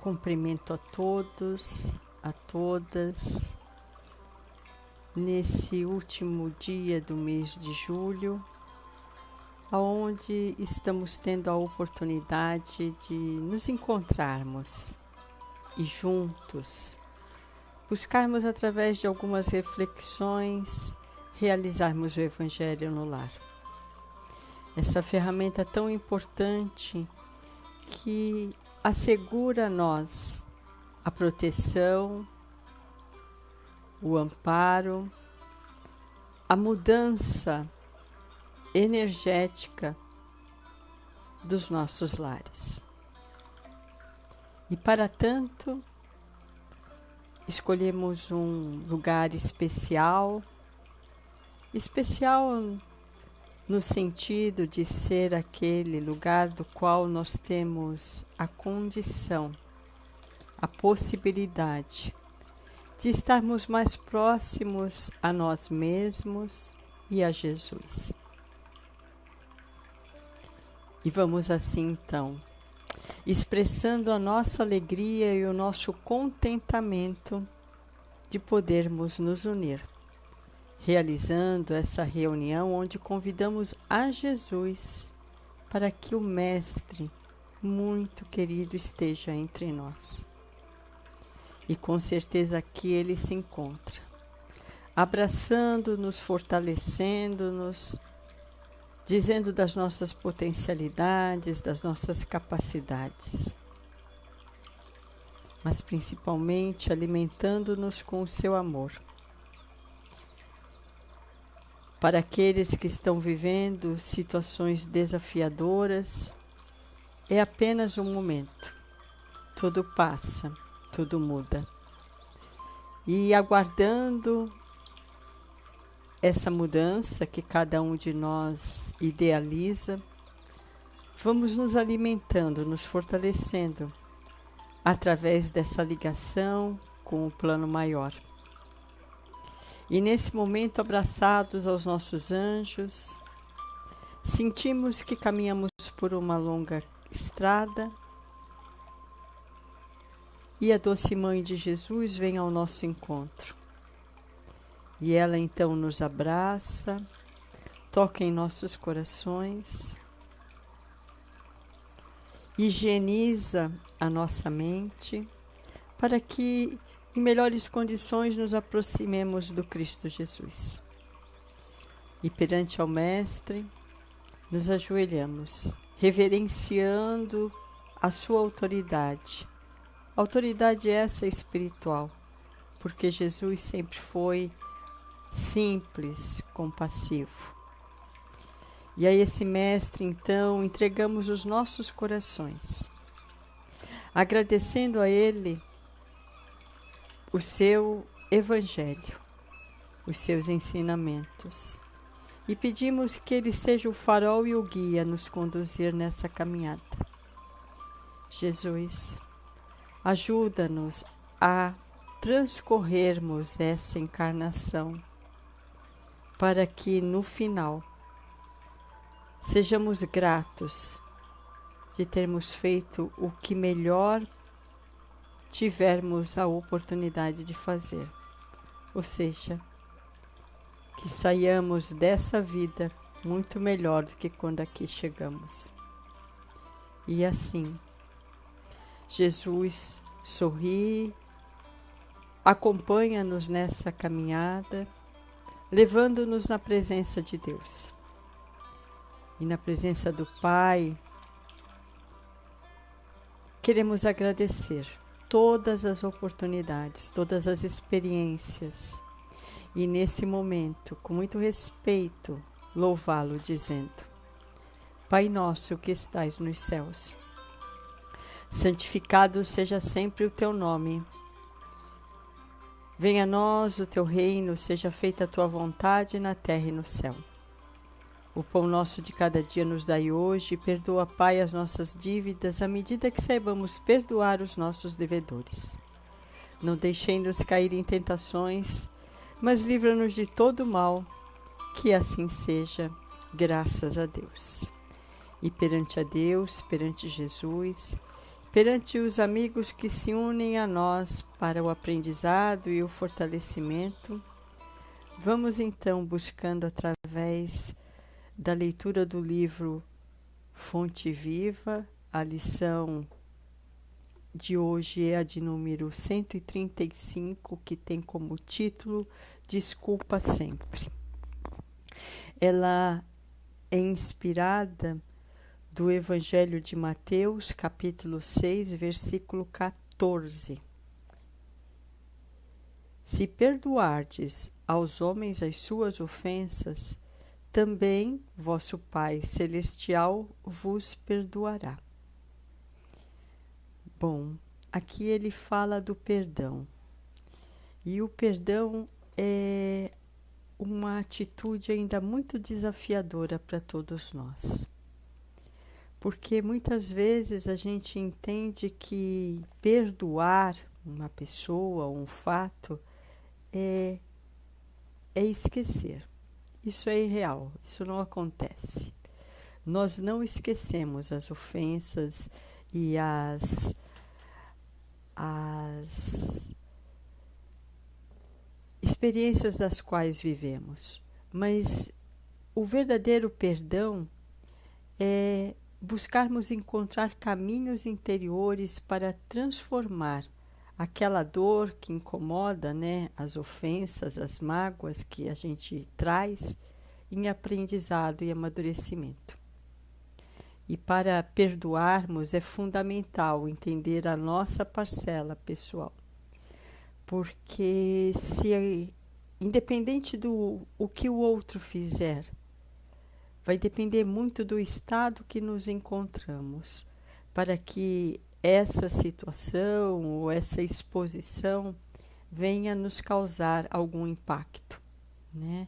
Cumprimento a todos, a todas, nesse último dia do mês de julho, onde estamos tendo a oportunidade de nos encontrarmos e juntos buscarmos, através de algumas reflexões, realizarmos o Evangelho no lar. Essa ferramenta tão importante que assegura a nós a proteção, o amparo, a mudança energética dos nossos lares. E para tanto, escolhemos um lugar especial no sentido de ser aquele lugar do qual nós temos a condição, a possibilidade de estarmos mais próximos a nós mesmos e a Jesus. E vamos assim então, expressando a nossa alegria e o nosso contentamento de podermos nos unir, realizando essa reunião onde convidamos a Jesus para que o Mestre muito querido esteja entre nós. E com certeza aqui ele se encontra, abraçando-nos, fortalecendo-nos, dizendo das nossas potencialidades, das nossas capacidades, mas principalmente alimentando-nos com o seu amor. Para aqueles que estão vivendo situações desafiadoras, é apenas um momento. Tudo passa, tudo muda. E aguardando essa mudança que cada um de nós idealiza, vamos nos alimentando, nos fortalecendo através dessa ligação com o plano maior. E nesse momento, abraçados aos nossos anjos, sentimos que caminhamos por uma longa estrada e a doce Mãe de Jesus vem ao nosso encontro. E ela então nos abraça, toca em nossos corações, higieniza a nossa mente para que em melhores condições nos aproximemos do Cristo Jesus. E perante ao Mestre, nos ajoelhamos, reverenciando a sua autoridade. Autoridade essa espiritual, porque Jesus sempre foi simples, compassivo. E a esse Mestre, então, entregamos os nossos corações, agradecendo a Ele o seu Evangelho, os seus ensinamentos, e pedimos que Ele seja o farol e o guia a nos conduzir nessa caminhada. Jesus, ajuda-nos a transcorrermos essa encarnação, para que no final sejamos gratos de termos feito o que melhor tivermos a oportunidade de fazer, ou seja, que saiamos dessa vida muito melhor do que quando aqui chegamos. E assim, Jesus sorri, acompanha-nos nessa caminhada, levando-nos na presença de Deus. E na presença do Pai, queremos agradecer todas as oportunidades, todas as experiências. E nesse momento, com muito respeito, louvá-lo dizendo: Pai nosso que estais nos céus, santificado seja sempre o teu nome. Venha a nós o teu reino, seja feita a tua vontade na terra e no céu. O pão nosso de cada dia nos dai hoje, e perdoa, Pai, as nossas dívidas, à medida que saibamos perdoar os nossos devedores. Não deixei-nos cair em tentações, mas livra-nos de todo mal, que assim seja, graças a Deus. E perante a Deus, perante Jesus, perante os amigos que se unem a nós para o aprendizado e o fortalecimento, vamos então buscando através da leitura do livro Fonte Viva. A lição de hoje é a de número 135, que tem como título Desculpa Sempre. Ela é inspirada do Evangelho de Mateus, capítulo 6, versículo 14. Se perdoardes aos homens as suas ofensas, também vosso Pai Celestial vos perdoará. Bom, aqui ele fala do perdão. E o perdão é uma atitude ainda muito desafiadora para todos nós. Porque muitas vezes a gente entende que perdoar uma pessoa, um fato, é esquecer. Isso é irreal, isso não acontece. Nós não esquecemos as ofensas e as experiências das quais vivemos. Mas o verdadeiro perdão é buscarmos encontrar caminhos interiores para transformar aquela dor que incomoda, né, as ofensas, as mágoas que a gente traz, em aprendizado e amadurecimento. E para perdoarmos é fundamental entender a nossa parcela pessoal. Porque independente do o que o outro fizer, vai depender muito do estado que nos encontramos, para que essa situação ou essa exposição venha nos causar algum impacto, né?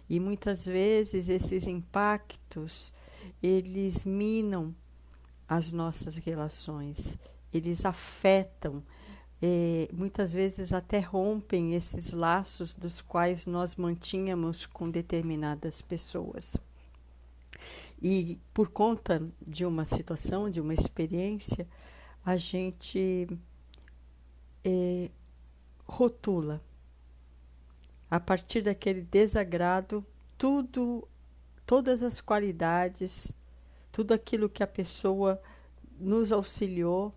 E muitas vezes esses impactos, eles minam as nossas relações, eles afetam, muitas vezes até rompem esses laços dos quais nós mantínhamos com determinadas pessoas. E por conta de uma situação, de uma experiência, a gente rotula, a partir daquele desagrado, todas as qualidades, tudo aquilo que a pessoa nos auxiliou,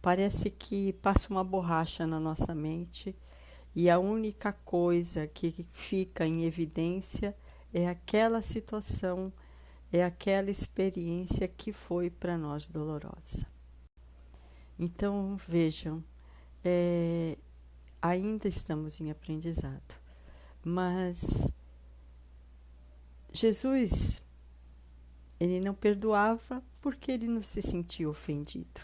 parece que passa uma borracha na nossa mente e a única coisa que fica em evidência é aquela situação, é aquela experiência que foi para nós dolorosa. Então, vejam, ainda estamos em aprendizado, mas Jesus, ele não perdoava porque ele não se sentia ofendido.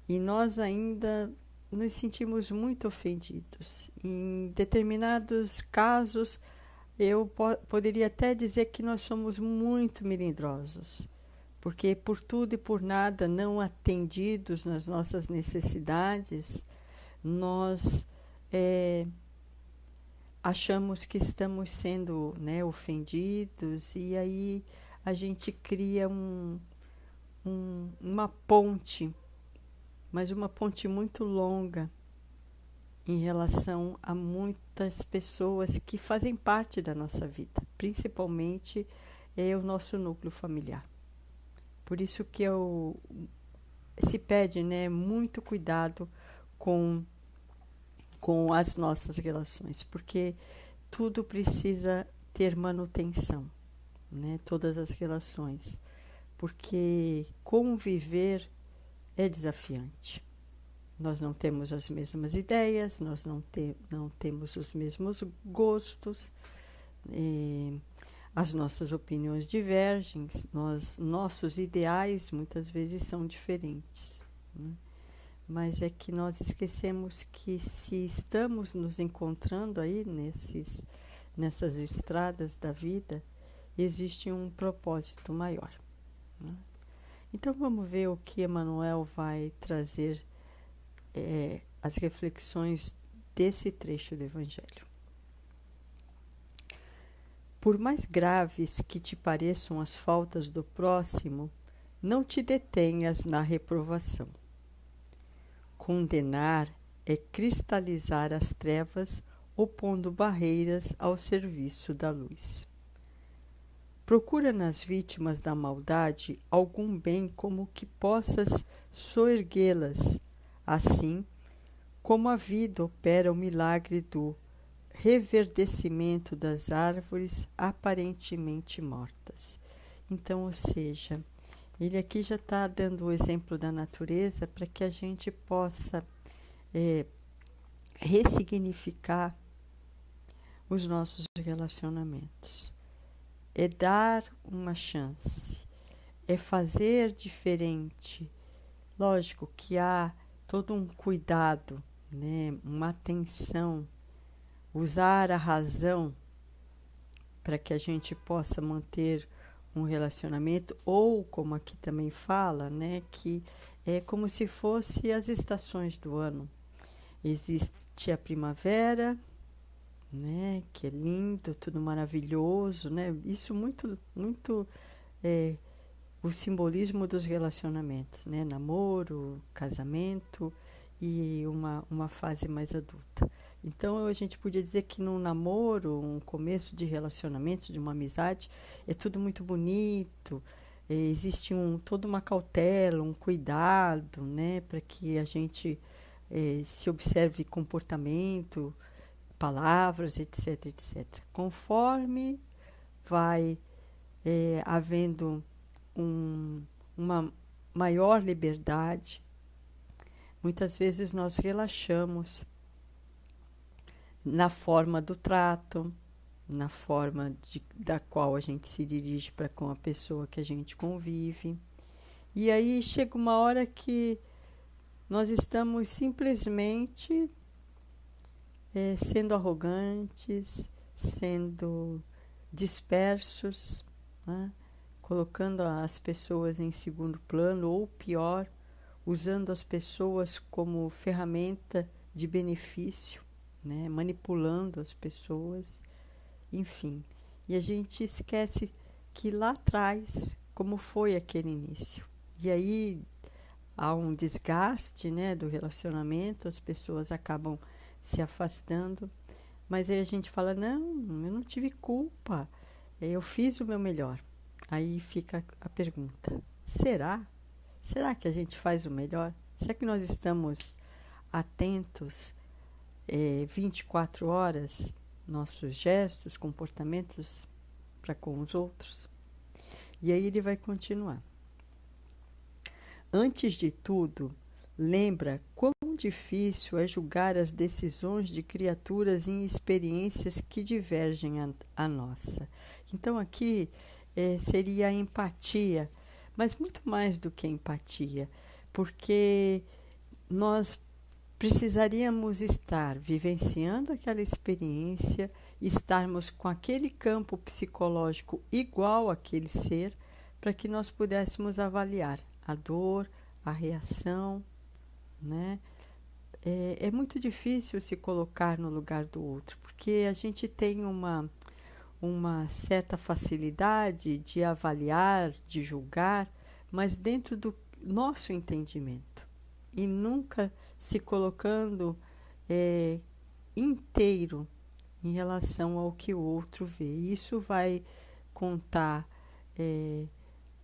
E nós ainda nos sentimos muito ofendidos. Em determinados casos, eu poderia até dizer que nós somos muito melindrosos, porque por tudo e por nada não atendidos nas nossas necessidades, nós achamos que estamos sendo, né, ofendidos, e aí a gente cria uma ponte, mas uma ponte muito longa em relação a muitas pessoas que fazem parte da nossa vida, principalmente o nosso núcleo familiar. Por isso que se pede, né, muito cuidado com as nossas relações, porque tudo precisa ter manutenção, né, todas as relações, porque conviver é desafiante. Nós não temos as mesmas ideias, nós não temos os mesmos gostos, as nossas opiniões divergem, nossos ideais muitas vezes são diferentes, né? Mas é que nós esquecemos que se estamos nos encontrando aí nessas estradas da vida, existe um propósito maior, né? Então vamos ver o que Emmanuel vai trazer, as reflexões desse trecho do Evangelho. Por mais graves que te pareçam as faltas do próximo, não te detenhas na reprovação. Condenar é cristalizar as trevas, opondo barreiras ao serviço da luz. Procura nas vítimas da maldade algum bem como que possas soerguê-las. Assim, como a vida opera o milagre do reverdecimento das árvores aparentemente mortas. Então, ou seja, ele aqui já está dando o exemplo da natureza para que a gente possa ressignificar os nossos relacionamentos. É dar uma chance, é fazer diferente. Lógico que há todo um cuidado, né, uma atenção, usar a razão para que a gente possa manter um relacionamento, ou como aqui também fala, né, que é como se fosse as estações do ano. Existe a primavera, né, que é lindo, tudo maravilhoso, né? Isso muito o simbolismo dos relacionamentos, né? Namoro, casamento e uma fase mais adulta. Então, a gente podia dizer que num namoro, um começo de relacionamento, de uma amizade, é tudo muito bonito, existe toda uma cautela, um cuidado, né? Para que a gente se observe comportamento, palavras, etc, etc. Conforme vai havendo uma maior liberdade, muitas vezes nós relaxamos na forma do trato, na forma da qual a gente se dirige para com a pessoa que a gente convive. E aí chega uma hora que nós estamos simplesmente sendo arrogantes, sendo dispersos, né? Colocando as pessoas em segundo plano, ou pior, usando as pessoas como ferramenta de benefício, né? Manipulando as pessoas, enfim. E a gente esquece que lá atrás, como foi aquele início. E aí há um desgaste, né, do relacionamento, as pessoas acabam se afastando, mas aí a gente fala, não, eu não tive culpa, eu fiz o meu melhor. Aí fica a pergunta, será? Será que a gente faz o melhor? Será que nós estamos atentos 24 horas, nossos gestos, comportamentos para com os outros? E aí ele vai continuar. Antes de tudo, lembra quão difícil é julgar as decisões de criaturas em experiências que divergem a nossa. Então, aqui seria a empatia, mas muito mais do que a empatia, porque nós precisaríamos estar vivenciando aquela experiência, estarmos com aquele campo psicológico igual àquele ser, para que nós pudéssemos avaliar a dor, a reação, né? É muito difícil se colocar no lugar do outro, porque a gente tem uma certa facilidade de avaliar, de julgar, mas dentro do nosso entendimento, e nunca se colocando inteiro em relação ao que o outro vê. Isso vai contar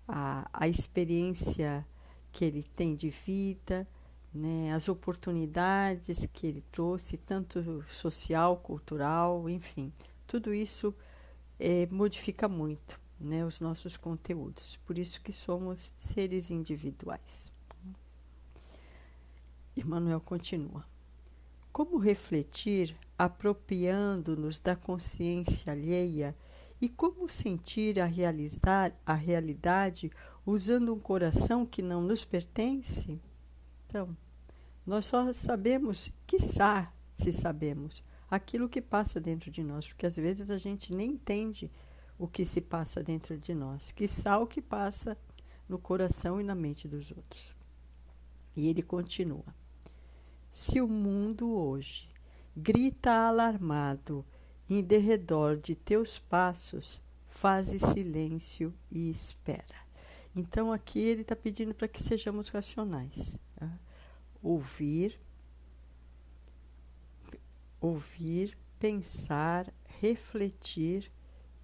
a experiência que ele tem de vida, né, as oportunidades que ele trouxe, tanto social, cultural, enfim, tudo isso modifica muito, né, os nossos conteúdos. Por isso que somos seres individuais. Emmanuel continua. Como refletir apropriando-nos da consciência alheia e como sentir a realidade usando um coração que não nos pertence? Então, nós só sabemos, quiçá, se sabemos, aquilo que passa dentro de nós, porque às vezes a gente nem entende o que se passa dentro de nós, quiçá o que passa no coração e na mente dos outros. E ele continua. Se o mundo hoje grita alarmado em derredor de teus passos, faze silêncio e espera. Então aqui ele está pedindo para que sejamos racionais. Tá? Ouvir, pensar, refletir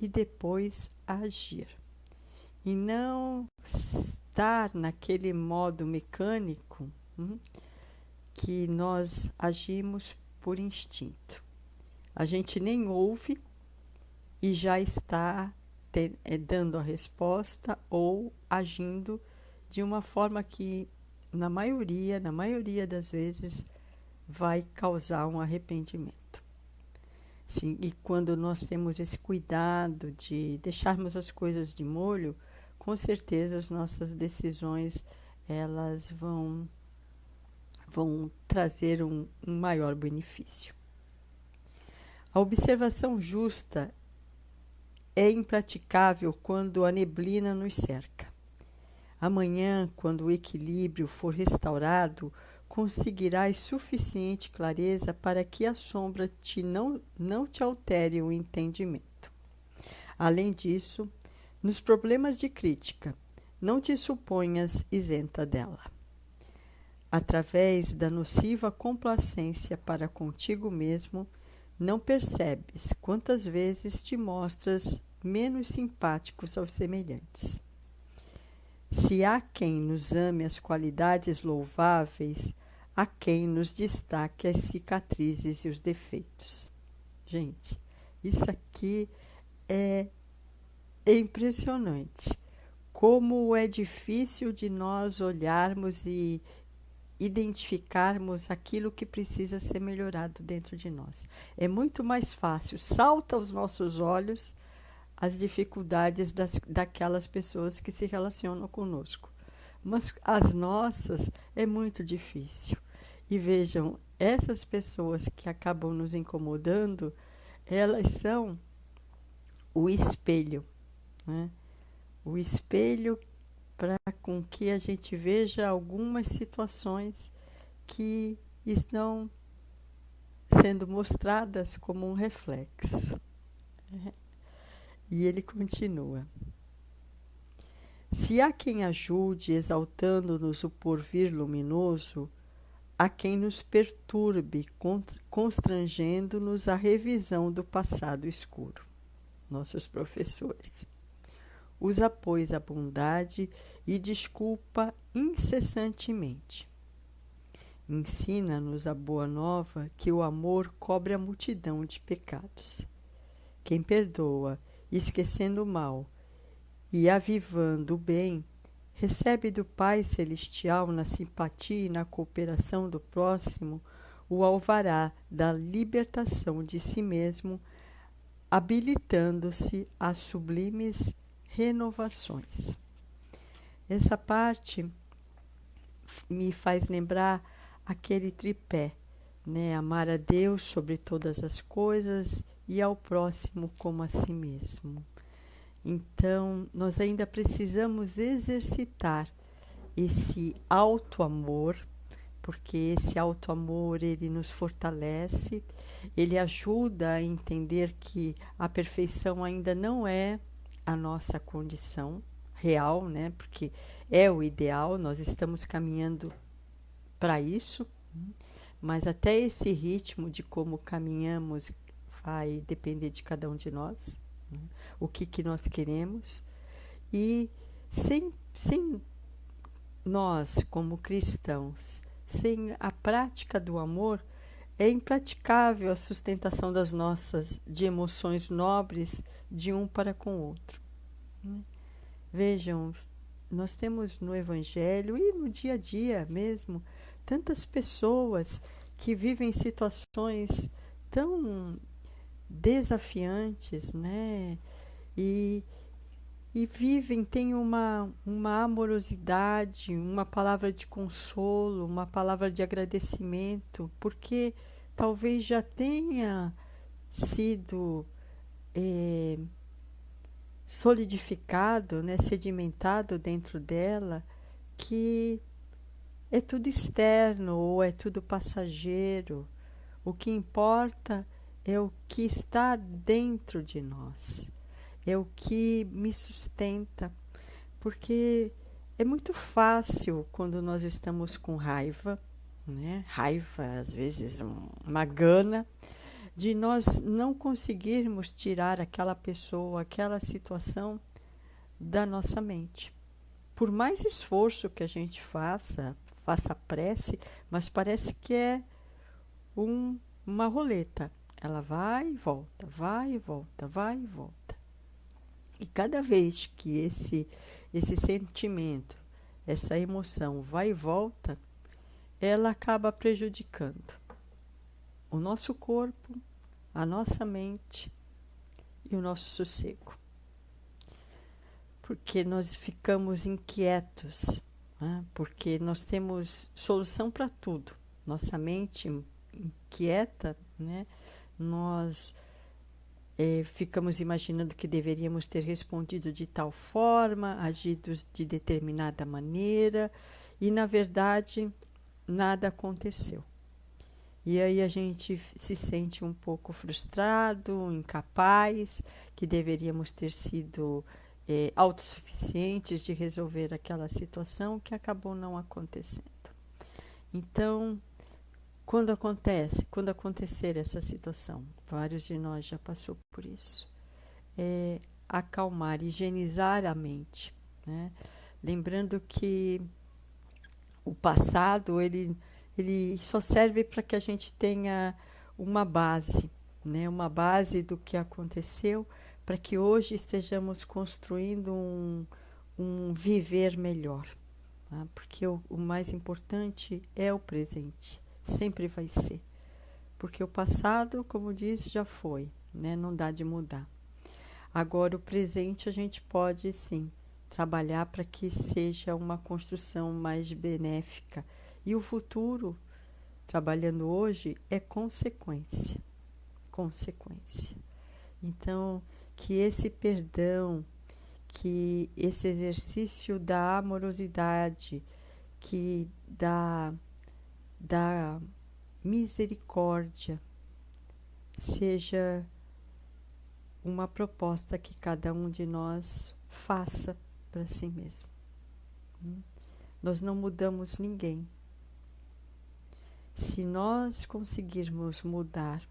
e depois agir. E não estar naquele modo mecânico que nós agimos por instinto. A gente nem ouve e já está dando a resposta ou agindo de uma forma que, na maioria das vezes, vai causar um arrependimento. Sim, e quando nós temos esse cuidado de deixarmos as coisas de molho, com certeza as nossas decisões elas vão trazer um maior benefício. A observação justa é impraticável quando a neblina nos cerca. Amanhã, quando o equilíbrio for restaurado, conseguirás suficiente clareza para que a sombra não te altere o entendimento. Além disso, nos problemas de crítica, não te suponhas isenta dela. Através da nociva complacência para contigo mesmo, não percebes quantas vezes te mostras menos simpáticos aos semelhantes. Se há quem nos ame as qualidades louváveis, há quem nos destaque as cicatrizes e os defeitos. Gente, isso aqui é impressionante. Como é difícil de nós olharmos e identificarmos aquilo que precisa ser melhorado dentro de nós. É muito mais fácil, salta aos nossos olhos as dificuldades daquelas pessoas que se relacionam conosco. Mas as nossas é muito difícil. E vejam, essas pessoas que acabam nos incomodando, elas são o espelho, né? O espelho para com que a gente veja algumas situações que estão sendo mostradas como um reflexo. E ele continua. Se há quem ajude exaltando-nos o porvir luminoso, há quem nos perturbe, constrangendo-nos a revisão do passado escuro. Nossos professores. Usa, pois, a bondade e desculpa incessantemente. Ensina-nos a boa nova que o amor cobre a multidão de pecados. Quem perdoa, esquecendo o mal e avivando o bem, recebe do Pai Celestial, na simpatia e na cooperação do próximo, o alvará da libertação de si mesmo, habilitando-se a sublimes renovações. Essa parte me faz lembrar aquele tripé, né? Amar a Deus sobre todas as coisas e ao próximo como a si mesmo. Então, nós ainda precisamos exercitar esse auto-amor, porque esse auto-amor, ele nos fortalece, ele ajuda a entender que a perfeição ainda não é a nossa condição real, né? Porque é o ideal, nós estamos caminhando para isso, mas até esse ritmo de como caminhamos vai depender de cada um de nós, né? O que nós queremos. E sem nós, como cristãos, sem a prática do amor, é impraticável a sustentação das nossas de emoções nobres de um para com o outro. Vejam, nós temos no Evangelho e no dia a dia mesmo tantas pessoas que vivem situações tão desafiantes, né? E vivem, têm uma amorosidade, uma palavra de consolo, uma palavra de agradecimento, porque talvez já tenha sido solidificado, né, sedimentado dentro dela, que é tudo externo ou é tudo passageiro. O que importa é o que está dentro de nós, é o que me sustenta, porque É muito fácil quando nós estamos com raiva, né? Raiva, às vezes uma gana, de nós não conseguirmos tirar aquela pessoa, aquela situação da nossa mente. Por mais esforço que a gente faça prece, mas parece que é uma roleta. Ela vai e volta, vai e volta, vai e volta. E cada vez que esse sentimento, essa emoção vai e volta, ela acaba prejudicando o nosso corpo, a nossa mente e o nosso sossego. Porque nós ficamos inquietos, né? Porque nós temos solução para tudo. Nossa mente inquieta, né? Nós ficamos imaginando que deveríamos ter respondido de tal forma, agido de determinada maneira, e na verdade nada aconteceu. E aí a gente se sente um pouco frustrado, incapaz, que deveríamos ter sido autossuficientes de resolver aquela situação que acabou não acontecendo. Então, quando acontecer essa situação, vários de nós já passou por isso, acalmar, higienizar a mente, né? Lembrando que o passado, ele só serve para que a gente tenha uma base, né? Uma base do que aconteceu, para que hoje estejamos construindo um viver melhor, tá? Porque o mais importante é o presente, sempre vai ser. Porque o passado, como diz, já foi, né? Não dá de mudar. Agora, o presente a gente pode, sim, trabalhar para que seja uma construção mais benéfica. E o futuro, trabalhando hoje, é consequência. Consequência. Então, que esse perdão, que esse exercício da amorosidade, que da misericórdia, seja uma proposta que cada um de nós faça para si mesmo. Nós não mudamos ninguém. Se nós conseguirmos mudar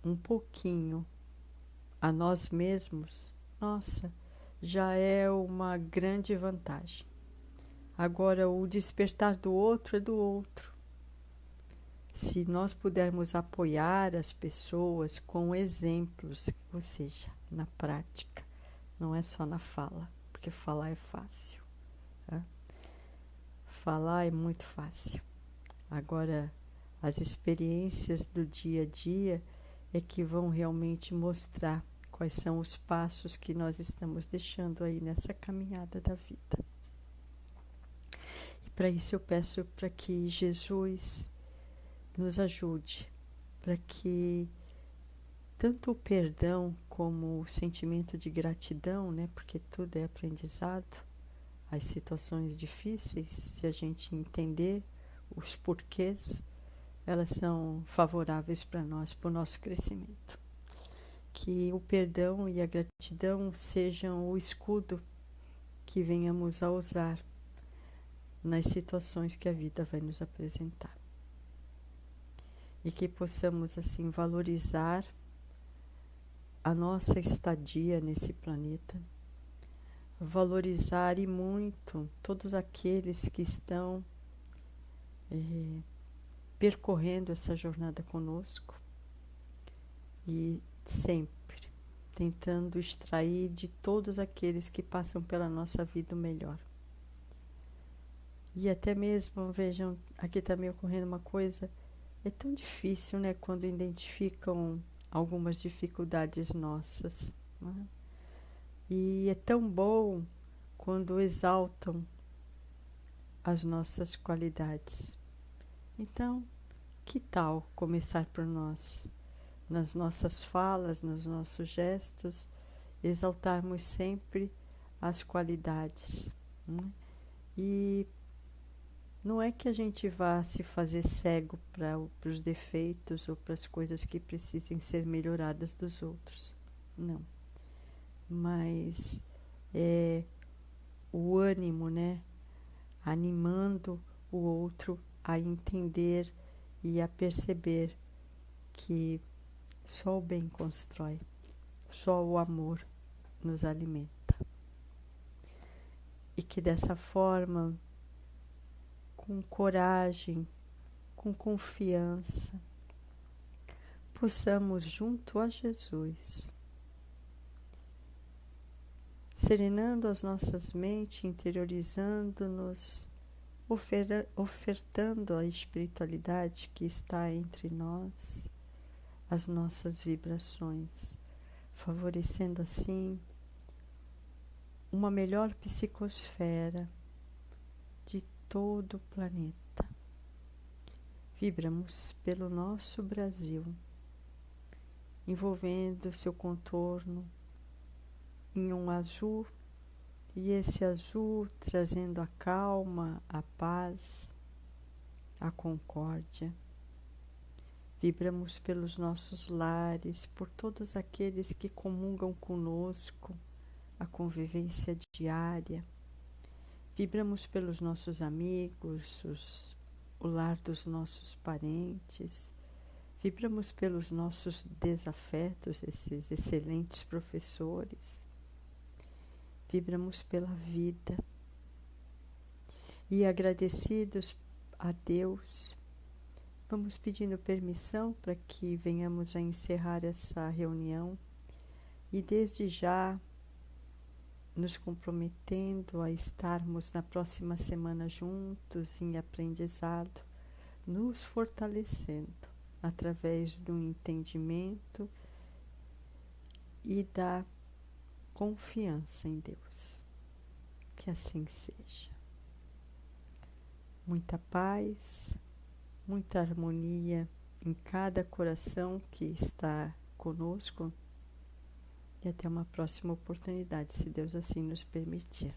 um pouquinho a nós mesmos, nossa, já é uma grande vantagem. Agora, o despertar do outro é do outro. Se nós pudermos apoiar as pessoas com exemplos, ou seja, na prática, não é só na fala, porque falar é fácil. Tá? Falar é muito fácil. Agora, as experiências do dia a dia é que vão realmente mostrar quais são os passos que nós estamos deixando aí nessa caminhada da vida. E para isso eu peço para que Jesus nos ajude, para que tanto o perdão como o sentimento de gratidão, né, porque tudo é aprendizado, as situações difíceis, se a gente entender os porquês, elas são favoráveis para nós, para o nosso crescimento. Que o perdão e a gratidão sejam o escudo que venhamos a usar nas situações que a vida vai nos apresentar. E que possamos, assim, valorizar a nossa estadia nesse planeta, valorizar e muito todos aqueles que estão percorrendo essa jornada conosco e sempre tentando extrair de todos aqueles que passam pela nossa vida o melhor. E até mesmo, vejam, aqui está me ocorrendo uma coisa, é tão difícil, né, quando identificam algumas dificuldades nossas, né? E é tão bom quando exaltam as nossas qualidades. Então, que tal começar por nós? Nas nossas falas, nos nossos gestos, exaltarmos sempre as qualidades, né? E não é que a gente vá se fazer cego para os defeitos ou para as coisas que precisem ser melhoradas dos outros, não. Mas é o ânimo, né? animando o outro a entender e a perceber que só o bem constrói, só o amor nos alimenta. E que dessa forma, com coragem, com confiança, possamos, junto a Jesus, serenando as nossas mentes, interiorizando-nos, ofertando a espiritualidade que está entre nós, as nossas vibrações, favorecendo assim uma melhor psicosfera de todo o planeta. Vibramos pelo nosso Brasil, envolvendo seu contorno em um azul, e esse azul trazendo a calma, a paz, a concórdia. Vibramos pelos nossos lares, por todos aqueles que comungam conosco a convivência diária. Vibramos pelos nossos amigos, o lar dos nossos parentes. Vibramos pelos nossos desafetos, esses excelentes professores. Vibramos pela vida. E agradecidos a Deus, vamos pedindo permissão para que venhamos a encerrar essa reunião e desde já nos comprometendo a estarmos na próxima semana juntos em aprendizado, nos fortalecendo através do entendimento e da confiança em Deus. Que assim seja. Muita paz, muita harmonia em cada coração que está conosco e até uma próxima oportunidade, se Deus assim nos permitir.